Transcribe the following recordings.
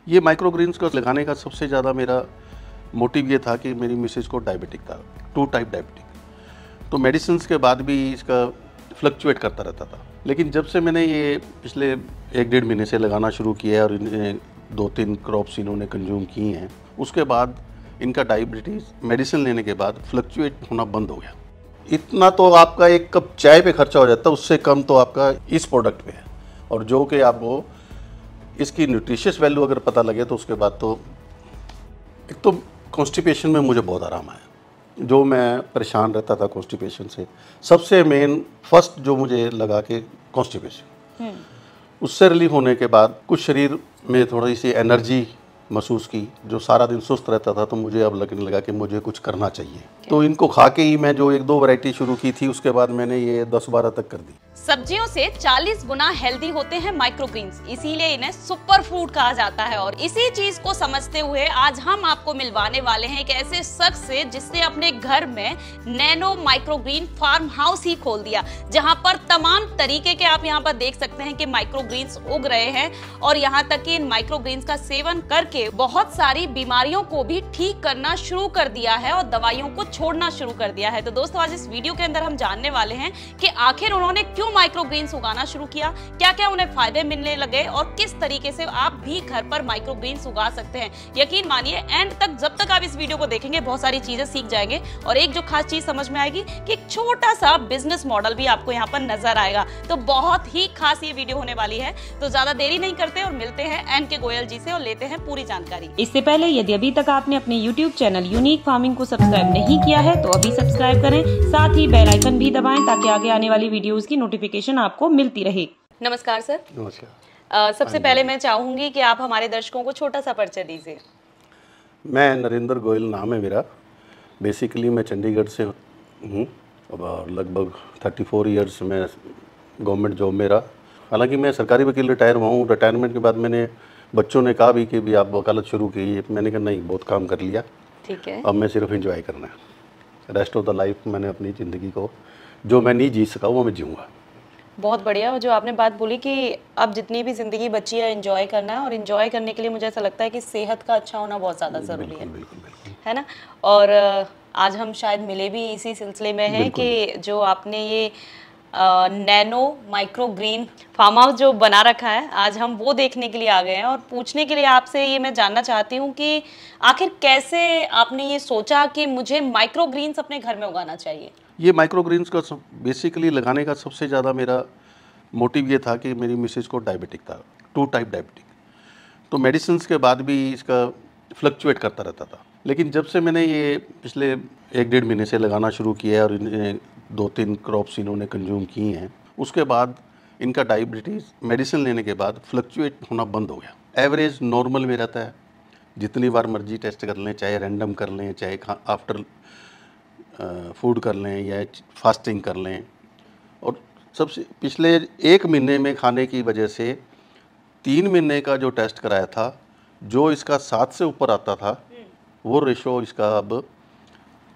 ये micro Green's को लगाने का सबसे ज़्यादा मेरा मोटिव ये था कि मेरी मिसेज को डायबिटिक था, 2 टाइप डायबिटिक। तो मेडिसिन के बाद भी इसका फ्लक्चुएट करता रहता था। लेकिन जब से मैंने ये पिछले 1-1.5 महीने से लगाना शुरू किया है और इन्हें 2-3 क्रॉप्स इन्होंने कंज्यूम की हैं, उसके बाद इनका डायबिटीज़ मेडिसिन लेने के बाद फ्लक्चुएट होना बंद हो गया। इतना तो आपका एक कप चाय पे खर्चा हो जाता है, उससे कम तो आपका इस प्रोडक्ट पे है। और जो कि आपको इसकी न्यूट्रिशियस वैल्यू अगर पता लगे तो उसके बाद तो एक तो कॉन्स्टिपेशन में मुझे बहुत आराम आया। जो मैं परेशान रहता था कॉन्स्टिपेशन से, सबसे मेन फर्स्ट जो मुझे लगा कि कॉन्स्टिपेशन, उससे रिलीफ होने के बाद कुछ शरीर में थोड़ी सी एनर्जी महसूस की। जो सारा दिन सुस्त रहता था तो मुझे अब लगने लगा कि मुझे कुछ करना चाहिए। तो इनको खा के ही मैं जो 1-2 वैरायटी शुरू की थी, उसके बाद मैंने ये 10-12 तक कर दी। सब्जियों से 40 गुना हेल्दी होते हैं माइक्रोग्रीन्स, इसीलिए इन्हें सुपर फूड कहा जाता है। और इसी चीज को समझते हुए आज हम आपको मिलवाने वाले हैं एक ऐसे शख्स से जिसने अपने घर में नैनो माइक्रोग्रीन फार्म हाउस ही खोल दिया, जहां पर तमाम तरीके के आप यहां पर देख सकते हैं कि माइक्रोग्रीन्स उग रहे हैं। और यहां तक कि इन माइक्रोग्रीन्स का सेवन करके बहुत सारी बीमारियों को भी ठीक करना शुरू कर दिया है और दवाइयों को छोड़ना शुरू कर दिया है। तो दोस्तों, आज इस वीडियो के अंदर हम जानने वाले हैं कि आखिर उन्होंने क्यों माइक्रोग्रीन्स उगाना शुरू किया, क्या क्या उन्हें फायदे मिलने लगे और किस तरीके से आप भी घर पर माइक्रोग्रीन्स उगा सकते हैं। यकीन मानिए, एंड तक जब तक आप इस वीडियो को देखेंगे बहुत सारी चीजें सीख जाएंगे और एक जो खास चीज समझ में आएगी कि एक छोटा सा बिजनेस मॉडल भी आपको यहाँ पर नजर आएगा। तो बहुत ही खास ये वीडियो होने वाली है। तो ज्यादा देरी नहीं करते और मिलते हैं NK गोयल जी से और लेते हैं पूरी जानकारी। इससे पहले यदि अभी तक आपने अपने YouTube चैनल यूनिक फार्मिंग को सब्सक्राइब नहीं किया है तो अभी सब्सक्राइब करें, साथ ही बेल आइकन भी दबाएं ताकि आगे आने वाली वीडियोस की नोटिफिकेशन आपको मिलती रहे। नमस्कार सर। नमस्कार। सबसे पहले मैं चाहूंगी कि आप हमारे दर्शकों को छोटा सा परिचय दीजिए। मैं नरेंद्र गोयल नाम है मेरा। बेसिकली मैं चंडीगढ़ से हूँ और लगभग 34 ईयर्स में गवर्नमेंट जॉब मेरा। हालांकि मैं सरकारी वकील रिटायर हुआ हूँ। रिटायरमेंट के बाद मैंने, बच्चों ने कहा भी कि आप वकालत शुरू की, मैंने कहा नहीं, बहुत काम कर लिया, ठीक है, अब मैं सिर्फ एंजॉय करना है। रेस्ट ऑफ द लाइफ मैंने अपनी ज़िंदगी को जो मैं नहीं जी सका वो मैं जीऊँगा। बहुत बढ़िया। और जो आपने बात बोली कि अब जितनी भी जिंदगी बची है एंजॉय करना है, और एंजॉय करने के लिए मुझे ऐसा लगता है कि सेहत का अच्छा होना बहुत ज़्यादा ज़रूरी है। बिल्कुल। है ना। और आज हम शायद मिले भी इसी सिलसिले में हैं कि जो आपने ये नैनो माइक्रोग्रीन फार्म हाउस जो बना रखा है, आज हम वो देखने के लिए आ गए हैं और पूछने के लिए आपसे ये मैं जानना चाहती हूँ कि आखिर कैसे आपने ये सोचा कि मुझे माइक्रोग्रीन्स अपने घर में उगाना चाहिए। ये माइक्रोग्रीन्स का बेसिकली लगाने का सबसे ज़्यादा मेरा मोटिव ये था कि मेरी मिसेज को डायबिटिक था, 2 टाइप डायबिटिक। तो मेडिसिन के बाद भी इसका फ्लक्चुएट करता रहता था। लेकिन जब से मैंने ये पिछले 1-1.5 महीने से लगाना शुरू किया है और इन्हें 2-3 क्रॉप्स इन्होंने कंज्यूम की हैं, उसके बाद इनका डायबिटीज़ मेडिसिन लेने के बाद फ्लक्चुएट होना बंद हो गया। एवरेज नॉर्मल में रहता है। जितनी बार मर्जी टेस्ट कर लें, चाहे रैंडम कर लें, चाहे आफ्टर फूड कर लें या फास्टिंग कर लें। और सबसे पिछले 1 महीने में खाने की वजह से 3 महीने का जो टेस्ट कराया था, जो इसका 7 से ऊपर आता था, वो रेशो इसका अब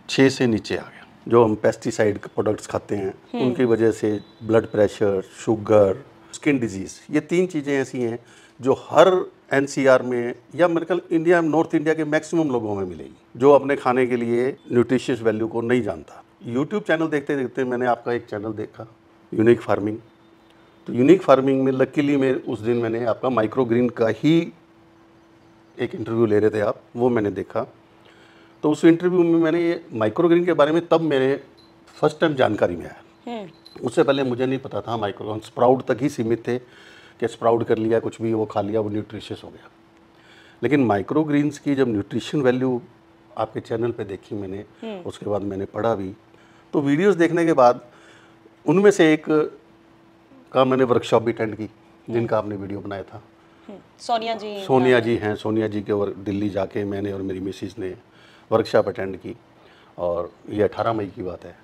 6 से नीचे आ गया। जो हम पेस्टिसाइड प्रोडक्ट्स खाते हैं उनकी वजह से blood pressure, sugar, skin disease, ये 3 चीज़ें ऐसी हैं जो हर NCR में या मेरे ख्याल इंडिया, नॉर्थ इंडिया के मैक्सिमम लोगों में मिलेगी, जो अपने खाने के लिए न्यूट्रिशियस वैल्यू को नहीं जानता। यूट्यूब चैनल देखते देखते मैंने आपका एक चैनल देखा, यूनिक फार्मिंग। तो यूनिक फार्मिंग में लकीली मैं उस दिन मैंने आपका माइक्रोग्रीन का ही एक इंटरव्यू ले रहे थे आप, वो मैंने देखा। तो उस इंटरव्यू में मैंने ये माइक्रोग्रीन के बारे में तब मेरे फर्स्ट टाइम जानकारी में आया। उससे पहले मुझे नहीं पता था। माइक्रोग्रीन स्प्राउट तक ही सीमित थे कि स्प्राउट कर लिया, कुछ भी वो खा लिया, वो न्यूट्रिशियस हो गया। लेकिन माइक्रोग्रीन्स की जब न्यूट्रिशन वैल्यू आपके चैनल पे देखी मैंने, उसके बाद मैंने पढ़ा भी। तो वीडियोस देखने के बाद उनमें से एक का मैंने वर्कशॉप भी अटेंड की, जिनका आपने वीडियो बनाया था। सोनिया जी हैं। सोनिया जी के दिल्ली जाके मैंने और मेरी मिसिस ने वर्कशॉप अटेंड की और ये 18 मई की बात है।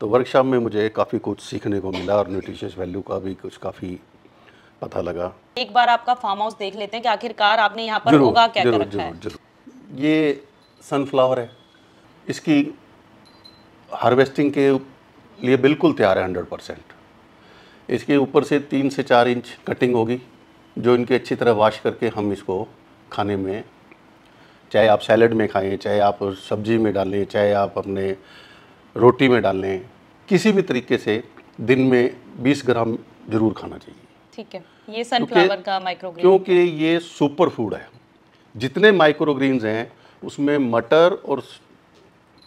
तो वर्कशॉप में मुझे काफ़ी कुछ सीखने को मिला और न्यूट्रिशियस वैल्यू का भी कुछ काफ़ी पता लगा। एक बार आपका फार्म हाउस देख लेते हैं कि आखिरकार आपने यहाँ पर उगा क्या क्या रखा है। ये सनफ्लावर है, इसकी हार्वेस्टिंग के लिए बिल्कुल तैयार है 100%। इसके ऊपर से 3 से 4 इंच कटिंग होगी, जो इनकी अच्छी तरह वॉश करके हम इसको खाने में, चाहे आप सैलेड में खाएं, चाहे आप सब्जी में डालें, चाहे आप अपने रोटी में डालें, किसी भी तरीके से दिन में 20 ग्राम जरूर खाना चाहिए। ठीक है, ये सनफ्लावर का माइक्रोग्रीन, क्योंकि ये सुपर फूड है। जितने माइक्रोग्रीन्स हैं उसमें मटर और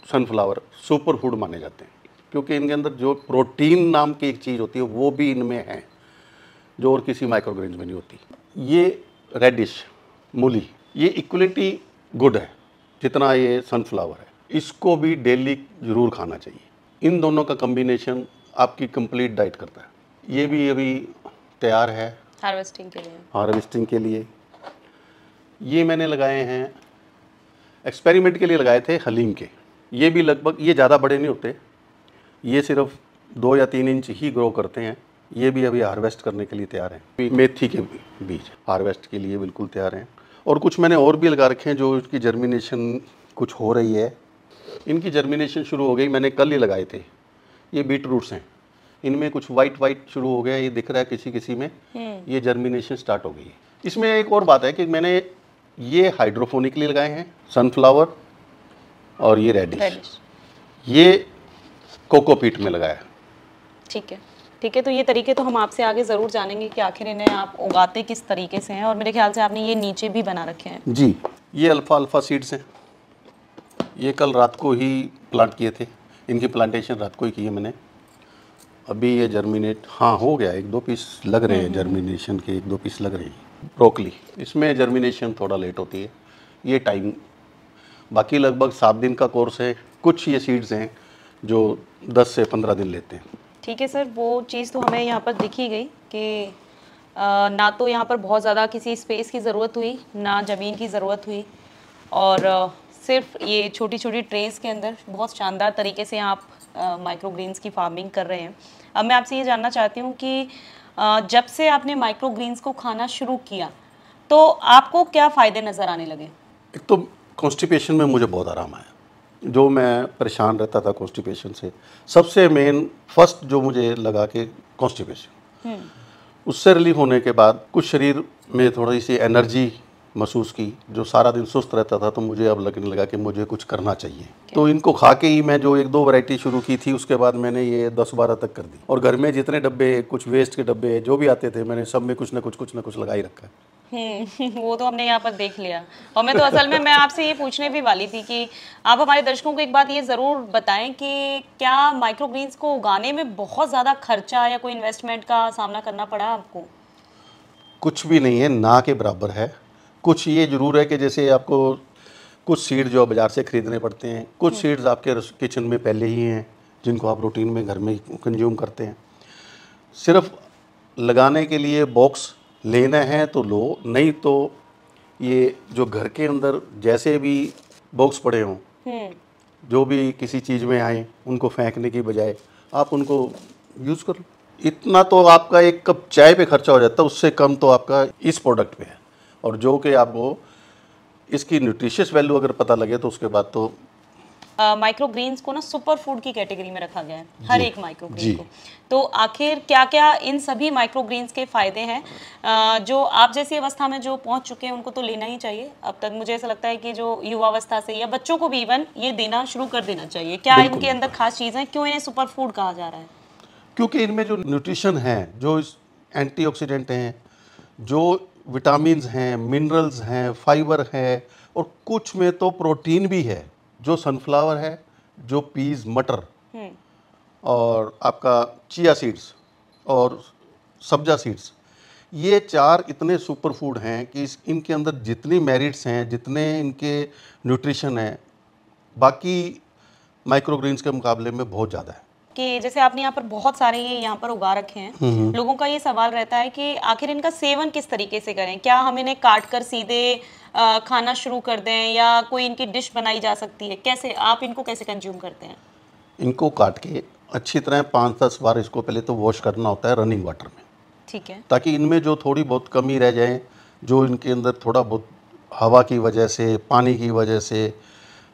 सनफ्लावर सुपर फूड माने जाते हैं, क्योंकि इनके अंदर जो प्रोटीन नाम की एक चीज़ होती है वो भी इनमें है, जो और किसी माइक्रोग्रीन्स में नहीं होती। ये रेडिश मूली, ये इक्वलिटी गुड है जितना ये सनफ्लावर है, इसको भी डेली ज़रूर खाना चाहिए। इन दोनों का कम्बिनेशन आपकी कंप्लीट डाइट करता है। ये भी अभी तैयार है हार्वेस्टिंग के लिए। हार्वेस्टिंग के लिए ये मैंने लगाए हैं, एक्सपेरिमेंट के लिए लगाए थे हलीम के। ये भी लगभग, ये ज़्यादा बड़े नहीं होते, ये सिर्फ 2 या 3 इंच ही ग्रो करते हैं। ये भी अभी हार्वेस्ट करने के लिए तैयार हैं। मेथी के बीज हार्वेस्ट के लिए बिल्कुल तैयार हैं। और कुछ मैंने और भी लगा रखे हैं जो इसकी जर्मिनेशन कुछ हो रही है। इनकी जर्मिनेशन शुरू हो गई, मैंने कल ही लगाए थे। ये बीट रूट्स हैं, इनमें कुछ वाइट शुरू हो गया, ये दिख रहा है किसी किसी में, ये जर्मिनेशन स्टार्ट हो गई है। इसमें एक और बात है कि मैंने ये हाइड्रोफोनिकली लगाए हैं, सनफ्लावर और ये रेडिश ये कोकोपीट में लगाया है। ठीक है, तो ये तरीके तो हम आपसे आगे ज़रूर जानेंगे कि आखिर इन्हें आप उगाते किस तरीके से हैं। और मेरे ख्याल से आपने ये नीचे भी बना रखे हैं। जी, ये अल्फ़ा सीड्स हैं। ये कल रात को ही प्लांट किए थे, इनकी प्लांटेशन रात को ही की है मैंने। अभी ये जर्मिनेट हो गया, 1-2 पीस लग रहे हैं जर्मिनेशन के, 1-2 पीस लग रहे हैं। ब्रोकली, इसमें जर्मिनेशन थोड़ा लेट होती है, ये टाइम, बाकी लगभग 7 दिन का कोर्स है। कुछ ये सीड्स हैं जो 10 से 15 दिन लेते हैं। ठीक है सर, वो चीज़ तो हमें यहाँ पर दिखी गई कि ना तो यहाँ पर बहुत ज़्यादा किसी स्पेस की ज़रूरत हुई, ना ज़मीन की ज़रूरत हुई, और सिर्फ ये छोटी छोटी ट्रेस के अंदर बहुत शानदार तरीके से आप माइक्रोग्रीन्स की फार्मिंग कर रहे हैं। अब मैं आपसे ये जानना चाहती हूँ कि जब से आपने माइक्रोग्रीन्स को खाना शुरू किया तो आपको क्या फ़ायदे नज़र आने लगे? एक तो कॉन्स्टिपेशन में मुझे बहुत आराम आया, जो मैं परेशान रहता था कॉन्स्टिपेशन से। सबसे मेन फर्स्ट जो मुझे लगा कि कॉन्स्टिपेशन, उससे रिलीफ होने के बाद कुछ शरीर में थोड़ी सी एनर्जी महसूस की। जो सारा दिन सुस्त रहता था तो मुझे अब लगने लगा कि मुझे कुछ करना चाहिए। तो इनको खा के ही मैं जो 1-2 वैरायटी शुरू की थी, उसके बाद मैंने ये 10-12 तक कर दी। और घर में जितने डब्बे, कुछ वेस्ट के डब्बे जो भी आते थे, मैंने सब में कुछ ना कुछ लगा ही रखा है। वो तो हमने यहाँ पर देख लिया। और मैं तो असल में मैं आपसे ये पूछने भी वाली थी कि आप हमारे दर्शकों को एक बात ये ज़रूर बताएं कि क्या माइक्रोग्रीन्स को उगाने में बहुत ज़्यादा खर्चा या कोई इन्वेस्टमेंट का सामना करना पड़ा आपको? कुछ भी नहीं है, ना के बराबर है। कुछ ये ज़रूर है कि जैसे आपको कुछ सीड जो बाज़ार से ख़रीदने पड़ते हैं, कुछ सीड्स आपके किचन में पहले ही हैं जिनको आप रूटीन में घर में कंज्यूम करते हैं। सिर्फ लगाने के लिए बॉक्स लेना है तो लो, नहीं तो ये जो घर के अंदर जैसे भी बॉक्स पड़े हों, जो भी किसी चीज़ में आए, उनको फेंकने की बजाय आप उनको यूज़ करो। इतना तो आपका 1 कप चाय पे खर्चा हो जाता है, उससे कम तो आपका इस प्रोडक्ट पे है। और जो कि आपको इसकी न्यूट्रिशियस वैल्यू अगर पता लगे तो उसके बाद तो माइक्रोग्रीन्स को ना सुपर फूड की कैटेगरी में रखा गया है, हर एक माइक्रोग्रीन को। तो आखिर क्या क्या इन सभी माइक्रोग्रीन्स के फ़ायदे हैं जो आप जैसी अवस्था में जो पहुंच चुके हैं उनको तो लेना ही चाहिए। अब तक मुझे ऐसा लगता है कि जो युवावस्था से या बच्चों को भी इवन ये देना शुरू कर देना चाहिए। क्या इनके अंदर खास चीज़ें, क्यों इन्हें सुपर फूड कहा जा रहा है? क्योंकि इनमें जो न्यूट्रिशन है, जो एंटीऑक्सीडेंट हैं, जो विटामिन्स हैं, मिनरल्स हैं, फाइबर है, और कुछ में तो प्रोटीन भी है। जो सनफ्लावर है, जो पीज, मटर और आपका चिया सीड्स और सब्जा सीड्स, ये 4 इतने सुपर फूड हैं कि इनके अंदर जितनी मेरिट्स हैं, जितने इनके न्यूट्रिशन हैं, बाकी माइक्रोग्रीन्स के मुकाबले में बहुत ज़्यादा है। कि जैसे आपने यहाँ पर बहुत सारे ये यहाँ पर उगा रखे हैं, लोगों का ये सवाल रहता है कि आखिर इनका सेवन किस तरीके से करें? क्या हम इन्हें काट कर सीधे खाना शुरू कर दें या कोई इनकी डिश बनाई जा सकती है? कैसे आप इनको कैसे कंज्यूम करते हैं? इनको काट के अच्छी तरह 5-10 बार इसको पहले तो वॉश करना होता है रनिंग वाटर में। ठीक है। ताकि इनमें जो थोड़ी बहुत कमी रह जाए, जो इनके अंदर थोड़ा बहुत हवा की वजह से, पानी की वजह से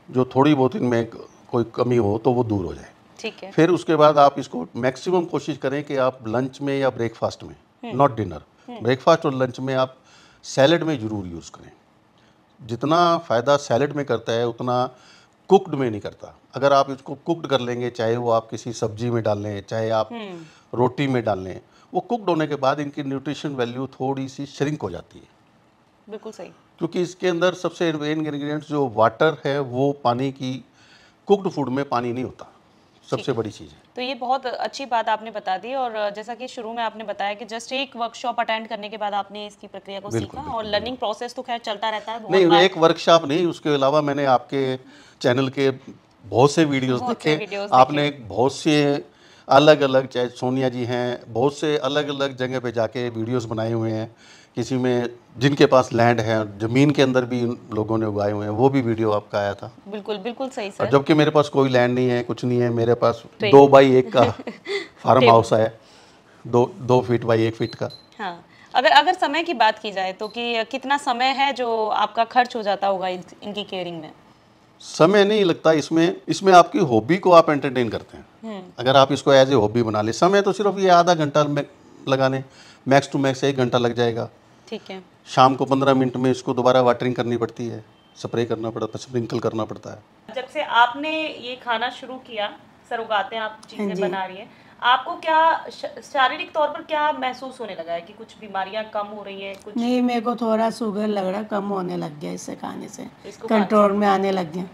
जो थोड़ी बहुत इनमें कोई कमी हो तो वो दूर हो जाए। ठीक है। फिर उसके बाद आप इसको मैक्सिमम कोशिश करें कि आप लंच में या ब्रेकफास्ट में, नॉट डिनर, ब्रेकफास्ट और लंच में आप सैलड में ज़रूर यूज़ करें। जितना फ़ायदा सैलेड में करता है उतना कुक्ड में नहीं करता। अगर आप इसको कुक्ड कर लेंगे, चाहे वो आप किसी सब्जी में डाल लें, चाहे आप रोटी में डाल लें, वो कुक्ड होने के बाद इनकी न्यूट्रिशन वैल्यू थोड़ी सी श्रिंक हो जाती है। बिल्कुल सही। क्योंकि इसके अंदर सबसे मेन इंग्रेडिएंट्स जो वाटर है वो पानी की, कुक्ड फूड में पानी नहीं होता, सबसे बड़ी चीज़ है। तो ये बहुत अच्छी बात आपने बता दी, और जैसा कि शुरू में आपने बताया कि जस्ट एक वर्कशॉप अटेंड करने के बाद आपने इसकी प्रक्रिया को सीखा, और लर्निंग प्रोसेस तो खैर चलता रहता है। नहीं, एक वर्कशॉप नहीं, उसके अलावा मैंने आपके चैनल के बहुत से वीडियोस देखे। आपने बहुत से अलग अलग, चाहे सोनिया जी हैं, बहुत से अलग अलग जगह पे जाके वीडियोस बनाए हुए हैं। किसी में जिनके पास लैंड है, ज़मीन के अंदर भी लोगों ने उगाए हुए हैं, वो भी वीडियो आपका आया था। बिल्कुल बिल्कुल सही सर। और जबकि मेरे पास कोई लैंड नहीं है, कुछ नहीं है, मेरे पास 2x1 का फार्म हाउस है, 2 फीट बाई 1 फीट का। हाँ, अगर समय की बात की जाए तो कि कितना समय है जो आपका खर्च हो जाता होगा इनकी केयरिंग में? समय नहीं लगता इसमें आपकी हॉबी को आप एंटरटेन करते हैं। अगर आप इसको एज ए हॉबी बना ले, समय तो सिर्फ ये आधा घंटा लगाने, मैक्स टू मैक्स 1 घंटा लग जाएगा। ठीक है। शाम को 15 मिनट में इसको दोबारा वाटरिंग करनी पड़ती है, स्प्रे करना पड़ता है, स्प्रिंकल करना पड़ता है। जब से आपने ये खाना शुरू किया, सर उगाते हैं आप, चीजें बना रही हैं, आपको क्या शारीरिक तौर पर क्या महसूस होने लगा है कि कुछ बीमारियां कम हो रही है? कुछ नहीं, मेरे को थोड़ा शुगर लग रहा, कम होने लग गया इससे खाने से, कंट्रोल में आने लग गया।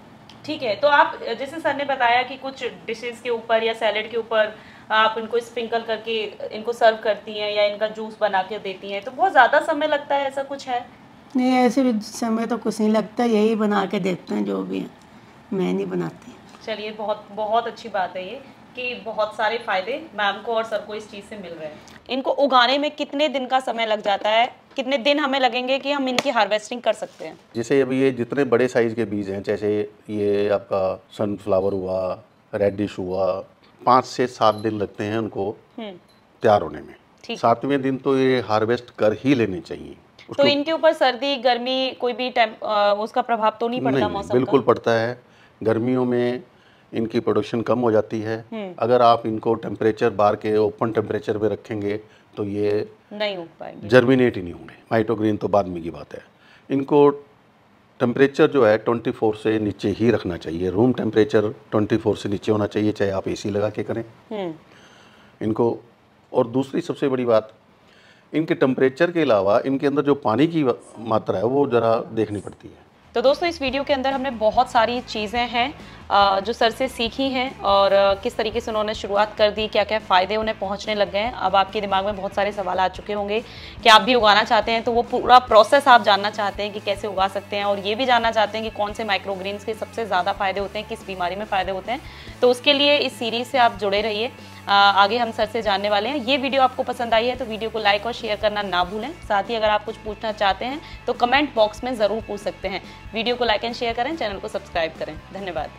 ठीक है। तो आप जैसे सर ने बताया कि कुछ डिशेस के ऊपर या सैलेड के ऊपर आप इनको स्प्रिंकल करके इनको सर्व करती हैं या इनका जूस बना के देती हैं, तो बहुत ज़्यादा समय लगता है, ऐसा कुछ है? नहीं, ऐसे भी समय तो कुछ नहीं लगता, यही बना के देते हैं जो भी है, मैं नहीं बनाती। चलिए, बहुत बहुत अच्छी बात है ये कि बहुत सारे फायदे मैम को और सर को इस चीज़ से मिल रहे हैं। इनको उगाने में कितने दिन का समय लग जाता है, कितने दिन हमें लगेंगे कि हम इनकी हार्वेस्टिंग कर सकते हैं? जैसे अभी ये जितने बड़े साइज़ के बीज हैं, जैसे ये आपका सनफ्लावर हुआ, रेडिश हुआ, 5 से 7 दिन लगते हैं उनको तैयार होने में। 7वें दिन तो ये हार्वेस्ट कर ही लेने चाहिए। तो इनके ऊपर सर्दी गर्मी कोई भी उसका प्रभाव तो नहीं पड़ता? मौसम बिल्कुल पड़ता है। गर्मियों में इनकी प्रोडक्शन कम हो जाती है। अगर आप इनको टेम्परेचर बार के ओपन टेम्परेचर पे रखेंगे तो ये नहीं हो पाएंगे, जर्मिनेट ही नहीं होंगे। माइटोग्रीन तो बाद में की बात है। इनको टेम्परेचर जो है 24 से नीचे ही रखना चाहिए। रूम टेम्परेचर 24 से नीचे होना चाहिए, चाहे आप एसी लगा के करें इनको। और दूसरी सबसे बड़ी बात, इनके टेम्परेचर के अलावा इनके अंदर जो पानी की मात्रा है वो ज़रा देखनी पड़ती है। तो दोस्तों, इस वीडियो के अंदर हमने बहुत सारी चीज़ें हैं जो सर से सीखी हैं, और किस तरीके से उन्होंने शुरुआत कर दी, क्या क्या फ़ायदे उन्हें पहुंचने लग गए हैं। अब आपके दिमाग में बहुत सारे सवाल आ चुके होंगे कि आप भी उगाना चाहते हैं, तो वो पूरा प्रोसेस आप जानना चाहते हैं कि कैसे उगा सकते हैं, और ये भी जानना चाहते हैं कि कौन से माइक्रोग्रीन्स के सबसे ज़्यादा फ़ायदे होते हैं, किस बीमारी में फ़ायदे होते हैं। तो उसके लिए इस सीरीज़ से आप जुड़े रहिए, आगे हम सर से जानने वाले हैं। ये वीडियो आपको पसंद आई है तो वीडियो को लाइक और शेयर करना ना भूलें। साथ ही अगर आप कुछ पूछना चाहते हैं तो कमेंट बॉक्स में ज़रूर पूछ सकते हैं। वीडियो को लाइक एंड शेयर करें, चैनल को सब्सक्राइब करें। धन्यवाद।